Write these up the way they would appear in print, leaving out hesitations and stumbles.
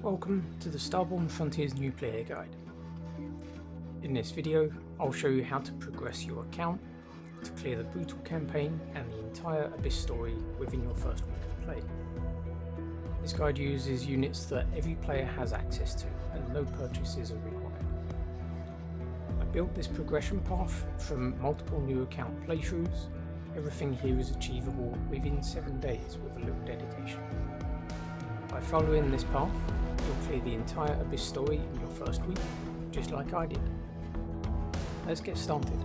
Welcome to the Starborne Frontiers New Player Guide. In this video, I'll show you how to progress your account to clear the brutal campaign and the entire Abyss story within your first week of play. This guide uses units that every player has access to and no purchases are required. I built this progression path from multiple new account playthroughs. Everything here is achievable within 7 days with a little dedication. By following this path, you'll clear the entire Abyss story in your first week, just like I did. Let's get started.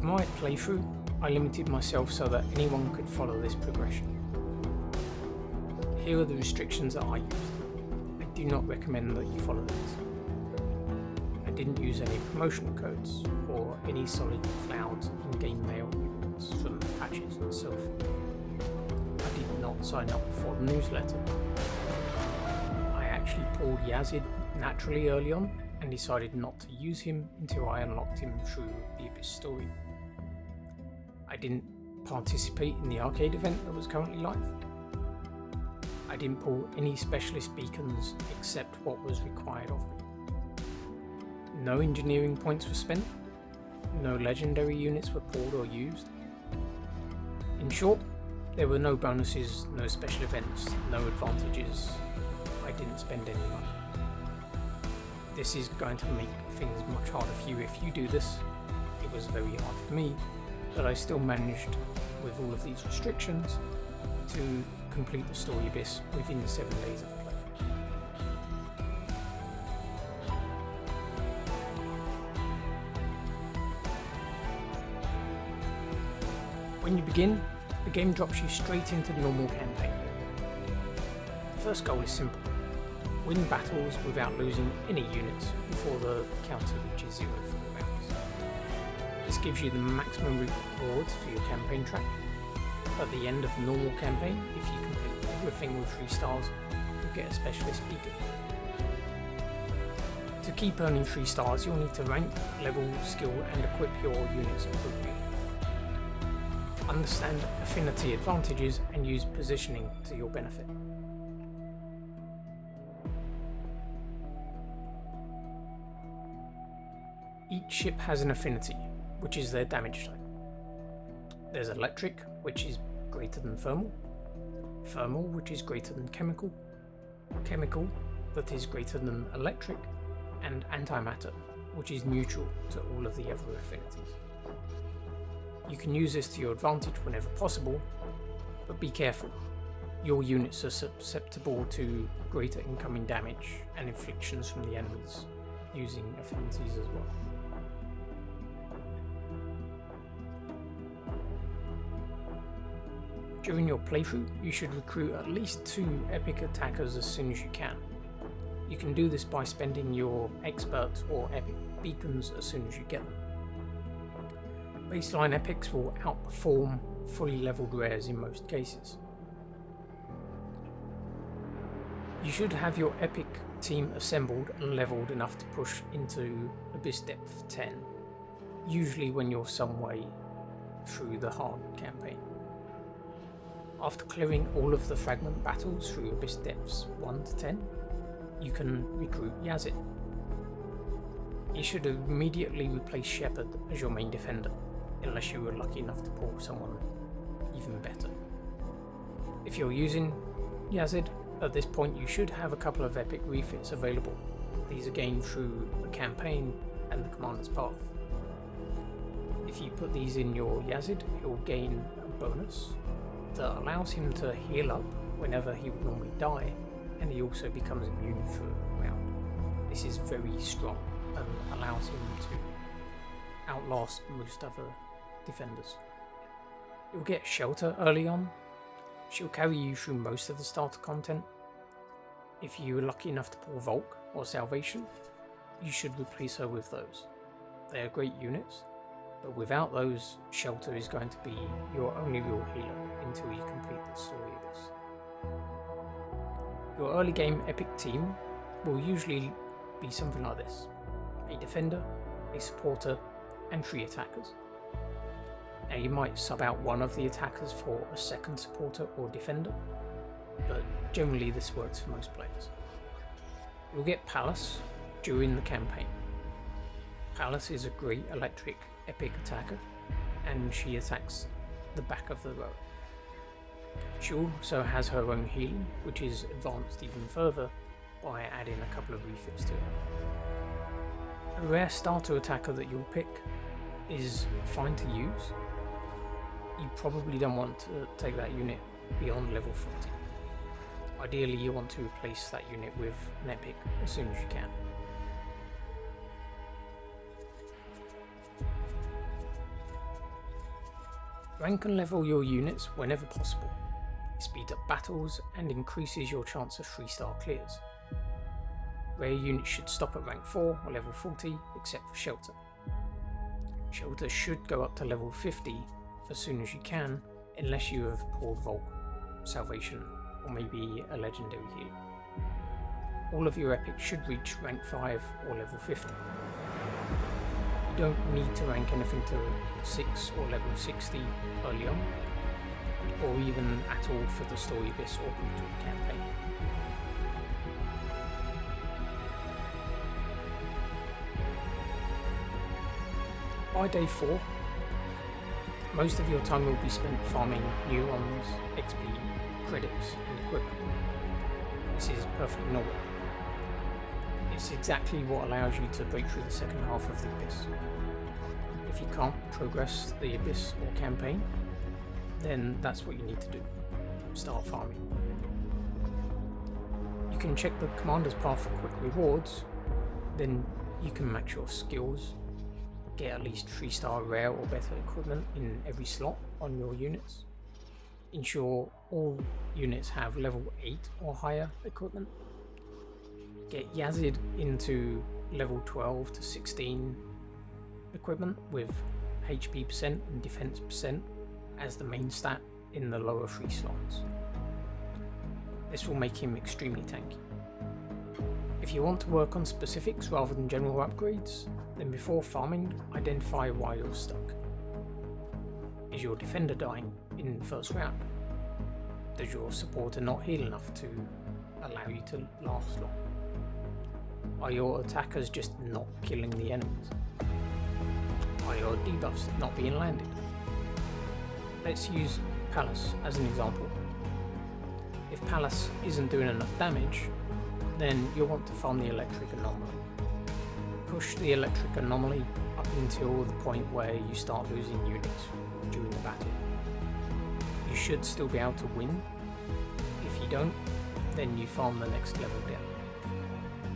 For my playthrough, I limited myself so that anyone could follow this progression. Here are the restrictions that I used. I do not recommend that you follow these. I didn't use any promotional codes or any solid clouds in-game mail rewards from patches and so forth. I did not sign up for the newsletter. I actually pulled Yazid naturally early on and decided not to use him until I unlocked him through the Abyss story. I didn't participate in the arcade event that was currently live. I didn't pull any specialist beacons except what was required of me. No engineering points were spent, no legendary units were pulled or used. In short, there were no bonuses, no special events, no advantages. I didn't spend any money. This is going to make things much harder for you if you do this. It was very hard for me, but I still managed, with all of these restrictions, to complete the story Abyss within 7 days of play. When you begin, the game drops you straight into the normal campaign. The first goal is simple: win battles without losing any units before the counter reaches 0 for the rounds. This gives you the maximum rewards for your campaign track. At the end of the normal campaign, if you complete everything with 3 stars, you'll get a specialist beacon. To keep earning 3 stars, you'll need to rank, level, skill and equip your units appropriately. Understand affinity advantages and use positioning to your benefit. Each ship has an affinity, which is their damage type. There's electric, which is greater than thermal, thermal, which is greater than chemical, chemical, that is greater than electric, and antimatter, which is neutral to all of the other affinities. You can use this to your advantage whenever possible, but be careful. Your units are susceptible to greater incoming damage and inflictions from the enemies, using affinities as well. During your playthrough, you should recruit at least 2 epic attackers as soon as you can. You can do this by spending your expert or epic beacons as soon as you get them. Baseline epics will outperform fully leveled rares in most cases. You should have your epic team assembled and leveled enough to push into Abyss Depth 10, usually when you're some way through the hard campaign. After clearing all of the fragment battles through Abyss Depths 1 to 10, you can recruit Yazid. You should immediately replace Shepard as your main defender, unless you were lucky enough to pull someone even better. If you're using Yazid, at this point you should have a couple of epic refits available. These are gained through the campaign and the commander's path. If you put these in your Yazid, he'll gain a bonus that allows him to heal up whenever he would normally die, and he also becomes immune for a round. This is very strong and allows him to outlast most other defenders. You'll get Shelter early on. She'll carry you through most of the starter content. If you were lucky enough to pull Volk or Salvation, you should replace her with those. They are great units, but without those, Shelter is going to be your only real healer until you complete the story of this. Your early game epic team will usually be something like this: a defender, a supporter, and 3 attackers. Now you might sub out one of the attackers for a second supporter or defender, but generally this works for most players. You'll get Pallas during the campaign. Pallas is a great electric epic attacker, and she attacks the back of the row. She also has her own healing, which is advanced even further by adding a couple of refits to it. A rare starter attacker that you'll pick is fine to use. You probably don't want to take that unit beyond level 40. Ideally you want to replace that unit with an epic as soon as you can. Rank and level your units whenever possible. It speeds up battles and increases your chance of 3-star clears. Rare units should stop at rank 4 or level 40 except for Shelter. Shelter should go up to level 50 as soon as you can, unless you have pulled Vault, Salvation, or maybe a legendary healer. All of your epics should reach rank 5 or level 50. You don't need to rank anything to 6 or level 60 early on, or even at all for the Story Abyss or Brutal campaign. By day 4, most of your time will be spent farming neurons, XP, credits and equipment. This is perfectly normal. It's exactly what allows you to break through the second half of the Abyss. If you can't progress the Abyss or campaign, then that's what you need to do. Start farming. You can check the commander's path for quick rewards, then you can match your skills, get at least 3-star rare or better equipment in every slot on your units. Ensure all units have level 8 or higher equipment. Get Yazid into level 12 to 16 equipment with HP percent and defense percent as the main stat in the lower 3 slots. This will make him extremely tanky. If you want to work on specifics rather than general upgrades, then before farming, identify why you're stuck. Is your defender dying in the first round? Does your supporter not heal enough to allow you to last long? Are your attackers just not killing the enemies? Are your debuffs not being landed? Let's use Pallas as an example. If Pallas isn't doing enough damage, then you'll want to farm the electric anomaly. Push the electric anomaly up until the point where you start losing units during the battle. You should still be able to win. If you don't, then you farm the next level down.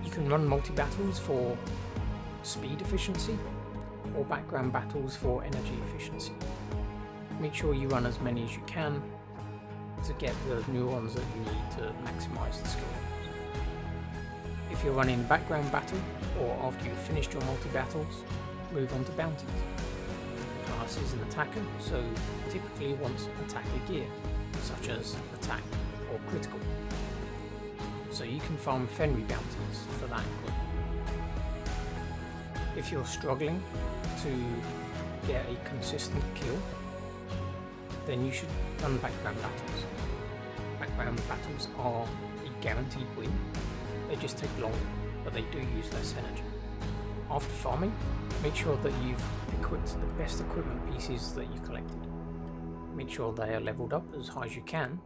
You can run multi-battles for speed efficiency or background battles for energy efficiency. Make sure you run as many as you can to get the neurons that you need to maximize the skill levels. If you're running background battle, or after you've finished your multi-battles, move on to bounties. Pallas is an attacker, so typically wants attacker gear, such as attack or critical. So you can farm Fenry bounties for that equipment. If you're struggling to get a consistent kill, then you should run background battles. Background battles are a guaranteed win. They just take longer, but they do use less energy. After farming, make sure that you've equipped the best equipment pieces that you collected. Make sure they are leveled up as high as you can,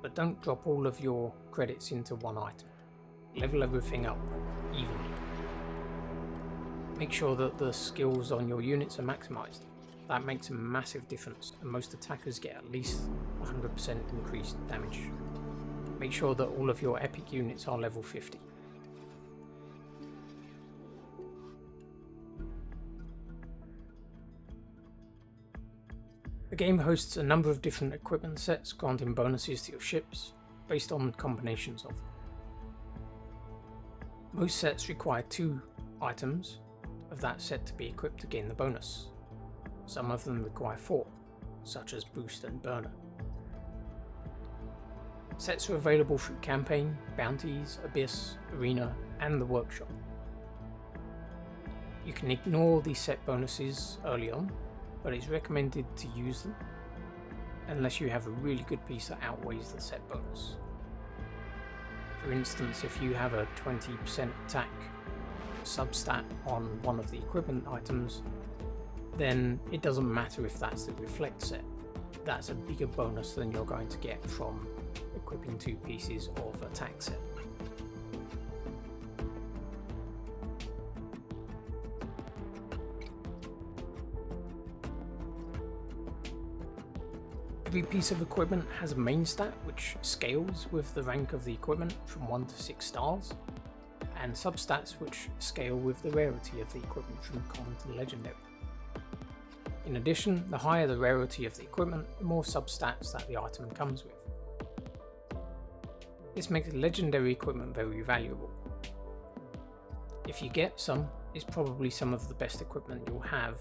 but don't drop all of your credits into one item. Level everything up evenly. Make sure that the skills on your units are maximized. That makes a massive difference, and most attackers get at least 100% increased damage. Make sure that all of your epic units are level 50. The game hosts a number of different equipment sets granting bonuses to your ships based on combinations of them. Most sets require 2 items of that set to be equipped to gain the bonus. Some of them require 4, such as Boost and Burner. Sets are available through Campaign, Bounties, Abyss, Arena, and the Workshop. You can ignore these set bonuses early on, but it's recommended to use them unless you have a really good piece that outweighs the set bonus. For instance, if you have a 20% attack substat on one of the equipment items, then it doesn't matter if that's the reflect set. That's a bigger bonus than you're going to get from equipping 2 pieces of attack set. Every piece of equipment has a main stat which scales with the rank of the equipment from 1 to 6 stars, and substats which scale with the rarity of the equipment from common to legendary. In addition, the higher the rarity of the equipment, the more substats that the item comes with. This makes legendary equipment very valuable. If you get some, it's probably some of the best equipment you'll have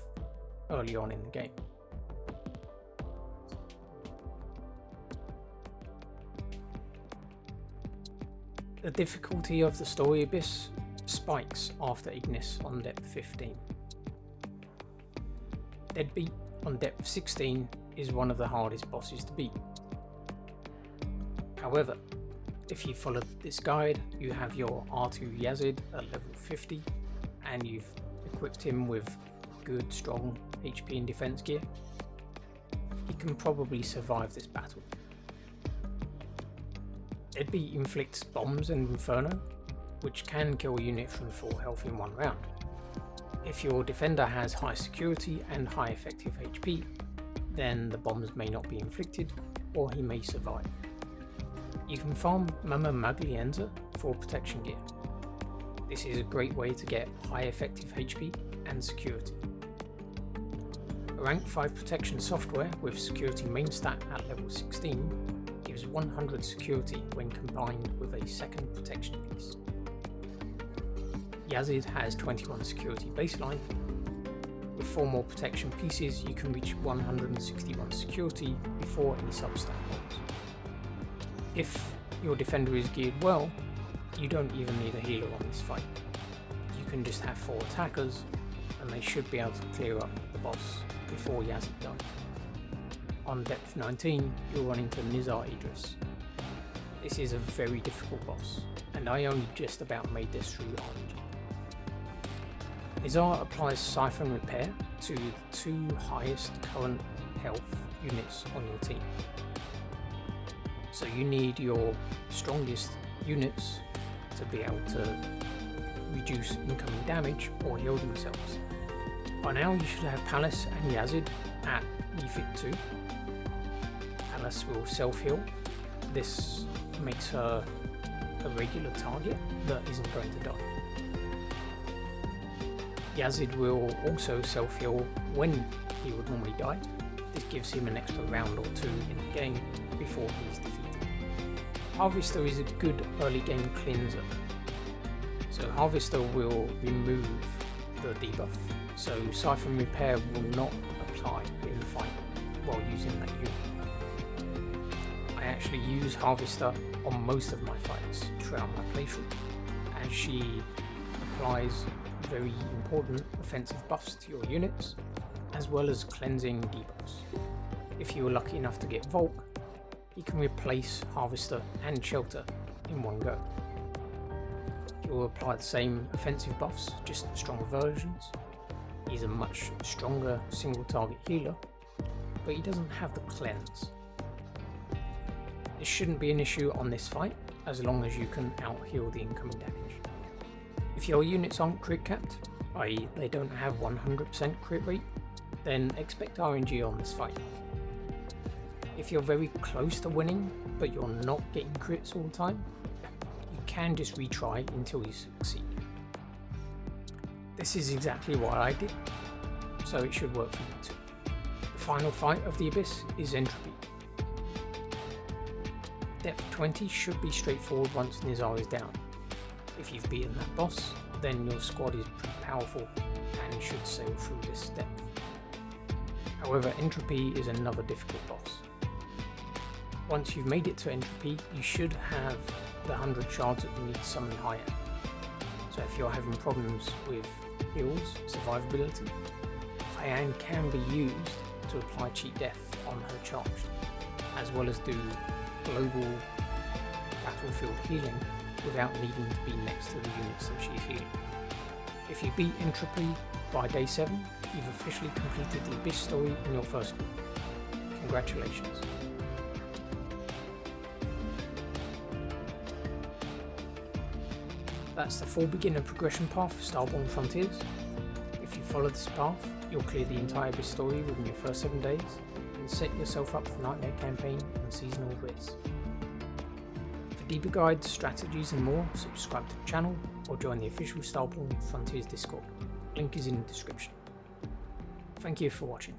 early on in the game. The difficulty of the story abyss spikes after Ignis on depth 15. Deadbeat on depth 16 is one of the hardest bosses to beat. However, if you follow this guide, you have your R2 Yazid at level 50 and you've equipped him with good strong HP and defense gear, he can probably survive this battle. Deadbeat inflicts bombs and inferno, which can kill a unit from full health in one round. If your defender has high security and high effective HP, then the bombs may not be inflicted, or he may survive. You can farm Mama Maglienza for protection gear. This is a great way to get high effective HP and security. A rank 5 protection software with security main stat at level 16 gives 100 security when combined with a second protection piece. Yazid has 21 security baseline. With 4 more protection pieces, you can reach 161 security before any substat rolls. If your defender is geared well, you don't even need a healer on this fight. You can just have 4 attackers and they should be able to clear up the boss before Yazid dies. On depth 19, you'll run into Nizar Idris. This is a very difficult boss, and I only just about made this through RNG. Nizar applies Siphon Repair to the 2 highest current health units on your team. So you need your strongest units to be able to reduce incoming damage or heal themselves. By now you should have Palace and Yazid at refit 2. Palace will self-heal. This makes her a regular target that isn't going to die. Yazid will also self-heal when he would normally die. This gives him an extra round or 2 in the game before he is defeated. Harvester is a good early game cleanser. So Harvester will remove the debuff, so Siphon Repair will not apply in the fight while using that unit. I actually use Harvester on most of my fights throughout my playthrough, as she applies very important offensive buffs to your units, as well as cleansing debuffs. If you are lucky enough to get Volk, you can replace Harvester and Shelter in one go. He will apply the same offensive buffs, just stronger versions. He's a much stronger single target healer, but he doesn't have the cleanse. This shouldn't be an issue on this fight, as long as you can out-heal the incoming damage. If your units aren't crit capped, i.e. they don't have 100% crit rate, then expect RNG on this fight. If you're very close to winning, but you're not getting crits all the time, you can just retry until you succeed. This is exactly what I did, so it should work for you too. The final fight of the Abyss is Entropy. Depth 20 should be straightforward once Nizar is down. If you've beaten that boss, then your squad is pretty powerful and should sail through this depth. However, Entropy is another difficult boss. Once you've made it to Entropy, you should have the 100 shards that you need to summon higher. So if you're having problems with heals, survivability, Diane can be used to apply cheat death on her charge, as well as do global battlefield healing without needing to be next to the units that she's healing. If you beat Entropy by day 7, you've officially completed the Abyss story in your first week. Congratulations. That's the full beginner progression path for Starborne Frontiers. If you follow this path, you'll clear the entire Abyss story within your first 7 days and set yourself up for Nightmare Campaign and Seasonal Abyss. For deeper guides, strategies and more, subscribe to the channel or join the official Starborne Frontiers Discord. Link is in the description. Thank you for watching.